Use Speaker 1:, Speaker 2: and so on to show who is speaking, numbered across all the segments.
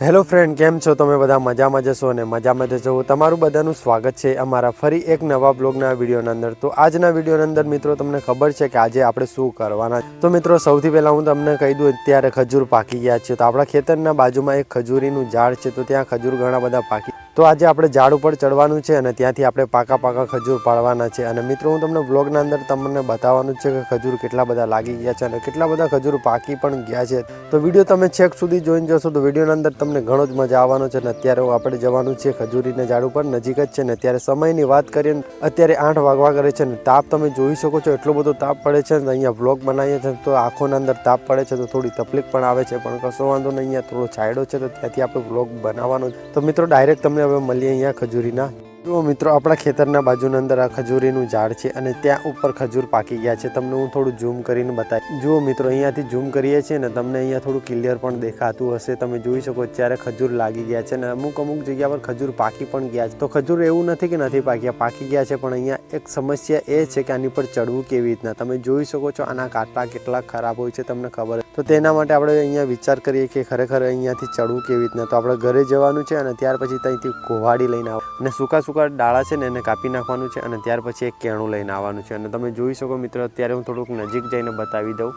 Speaker 1: Hello friend, કેમ છો તમે? બધા મજામાં જશો અને મજામાં જશો. તમારું બધાનું સ્વાગત છે અમારા ફરી એક નવા બ્લોગના વિડીયોના અંદર. તો આજના વિડીયોના અંદર મિત્રો તમને ખબર છે કે આજે આપણે શું કરવાના. તો મિત્રો સૌથી પહેલાં હું તમને કહી દઉં, અત્યારે ખજૂર પાકી ગયા છે. તો આપણા ખેતરના બાજુમાં એક ખજૂરીનું ઝાડ છે, તો ત્યાં ખજૂર ઘણા બધા પાકી. તો આજે આપણે ઝાડ ઉપર ચડવાનું છે અને ત્યાંથી આપણે પાકા ખજૂર પાડવાના છે. અને મિત્રો હું તમને બ્લોગના અંદર તમને બતાવવાનું છે કે ખજૂર કેટલા બધા લાગી ગયા છે અને કેટલા બધા ખજૂર પાકી પણ ગયા છે. તો વિડીયો તમે છેક સુધી જોઈને જશો તો વિડીયોના અંદર તમને ઘણો જ મજા આવવાનો છે. અને અત્યારે આપણે જવાનું છે ખજૂરીના ઝાડ ઉપર, નજીક જ છે ને. અત્યારે સમયની વાત કરીએ, અત્યારે 8 વાગવા કરે છે ને તાપ તમે જોઈ શકો છો, એટલો બધો તાપ પડે છે ને. અહીંયા વ્લોગ બનાવીએ છીએ તો આંખોના અંદર તાપ પડે છે, તો થોડી તકલીફ પણ આવે છે, પણ કશો વાંધો નહીં. અહીંયા થોડો છાંયડો છે તો ત્યાંથી આપણે વ્લોગ બનાવવાનો. તો મિત્રો ડાયરેક્ટ તમને હવે મળીએ અહીંયા ખજૂરીના. જુઓ મિત્રો, આપણા ખેતરના બાજુના અંદર આ ખજૂરીનું ઝાડ છે અને ત્યાં ઉપર ખજૂર પાકી ગયા છે. તમને હું થોડું ઝૂમ કરીને બતાવી. જુઓ મિત્રો, અહીંયાથી ઝૂમ કરીએ છીએ ને તમને અહીંયા થોડું ક્લિયર પણ દેખાતું હશે. તમે જોઈ શકો અત્યારે ખજૂર લાગી ગયા છે ને અમુક જગ્યા પર ખજૂર પાકી પણ ગયા છે. તો ખજૂર એવું નથી કે નથી પાકી ગયા છે, પણ અહીંયા એક સમસ્યા એ છે કે આની પર ચડવું કેવી રીતના. તમે જોઈ શકો છો આના કાંટા કેટલા ખરાબ હોય છે, તમને ખબર. તો તેના માટે આપણે અહીંયા વિચાર કરીએ કે ખરેખર અહીંયાથી ચડવું કેવી રીતના. તો આપણે ઘરે જવાનું છે અને ત્યાર પછી ત્યાંથી કોવાડી લઈને આવો અને સૂકા ડાળા છે ને એને કાપી નાખવાનું છે અને ત્યાર પછી એક કેણું લઈને આવવાનું છે. અને તમે જોઈ શકો મિત્રો, અત્યારે હું થોડુંક નજીક જઈને બતાવી દઉં.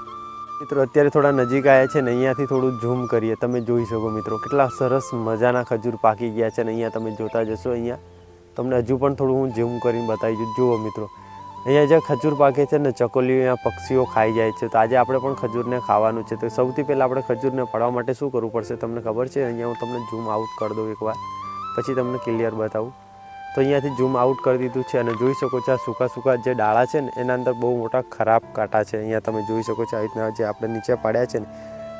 Speaker 1: મિત્રો અત્યારે થોડા નજીક આવ્યા છે ને અહીંયાથી થોડું ઝૂમ કરીએ. તમે જોઈ શકો મિત્રો કેટલા સરસ મજાના ખજૂર પાકી ગયા છે. અને અહીંયા તમે જોતા જશો, અહીંયા તમને હજુ પણ થોડું હું ઝૂમ કરીને બતાવી દઉં. જુઓ મિત્રો, અહીંયા જે ખજૂર પાકે છે ને ચકોલીઓ, અહીંયા પક્ષીઓ ખાઈ જાય છે. તો આજે આપણે પણ ખજૂરને ખાવાનું છે. તો સૌથી પહેલાં આપણે ખજૂરને પાડવા માટે શું કરવું પડશે તમને ખબર છે? અહીંયા હું તમને ઝૂમ આઉટ કરી દઉં એકવાર, પછી તમને ક્લિયર બતાવું. તો અહીંયાથી ઝૂમ આઉટ કરી દીધું છે અને જોઈ શકો છો આ સૂકા જે ડાળા છે ને એના અંદર બહુ મોટા ખરાબ કાંટા છે. અહીંયા તમે જોઈ શકો છો આવી રીતના જે આપણે નીચે પાડ્યા છે ને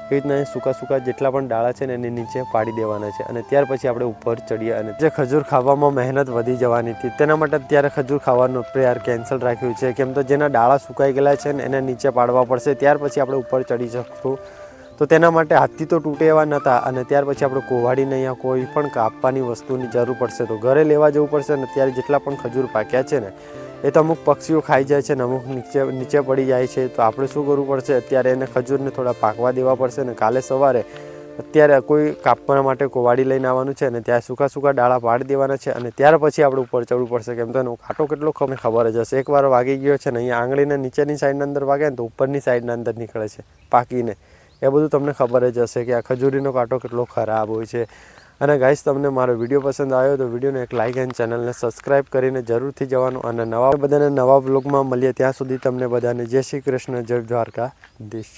Speaker 1: એ રીતના સૂકા જેટલા પણ ડાળા છે ને એની નીચે પાડી દેવાના છે. અને ત્યાર પછી આપણે ઉપર ચડીએ. અને જે ખજૂર ખાવામાં મહેનત વધી જવાની હતી તેના માટે અત્યારે ખજૂર ખાવાનું પ્રયાર કેન્સલ રાખ્યું છે. કેમ તો જેના ડાળા સુકાઈ ગયેલા છે ને એને નીચે પાડવા પડશે, ત્યાર પછી આપણે ઉપર ચડી શકશું. તો તેના માટે હાથથી તો તૂટે એવા નહોતા અને ત્યાર પછી આપણે કોવાડીને અહીંયા કોઈ પણ કાપવાની વસ્તુની જરૂર પડશે. તો ઘરે લેવા જવું પડશે. અને ત્યારે જેટલા પણ ખજૂર પાક્યા છે ને એ તો અમુક પક્ષીઓ ખાઈ જાય છે ને અમુક નીચે પડી જાય છે. તો આપણે શું કરવું પડશે, અત્યારે એને ખજૂરને થોડા પાકવા દેવા પડશે. ને કાલે સવારે અત્યારે કોઈ કાપવા માટે કોવાડી લઈને આવવાનું છે અને ત્યાં સૂકા ડાળા પાડી દેવાના છે. અને ત્યાર પછી આપણે ઉપર ચડવું પડશે. કેમ તો એનો કાંટો કેટલો ખબર જ હશે. એકવાર વાગી ગયો છે ને અહીંયા આંગળીને નીચેની સાઈડના અંદર વાગે ને તો ઉપરની સાઈડના અંદર નીકળે છે પાકીને. એ બધું તમને ખબર જ હશે કે આ ખજૂરીનો કાંટો કેટલો ખરાબ હોય છે. અને ગાઈસ, તમને મારો વિડીયો પસંદ આવ્યો તો વિડીયોને એક લાઇક અને ચેનલને સબસ્ક્રાઈબ કરીને જરૂરથી જવાનું. અને બધાને નવા બ્લોગમાં મળીએ. ત્યાં સુધી તમને બધાને જય શ્રી કૃષ્ણ, જય દ્વારકાધીશ.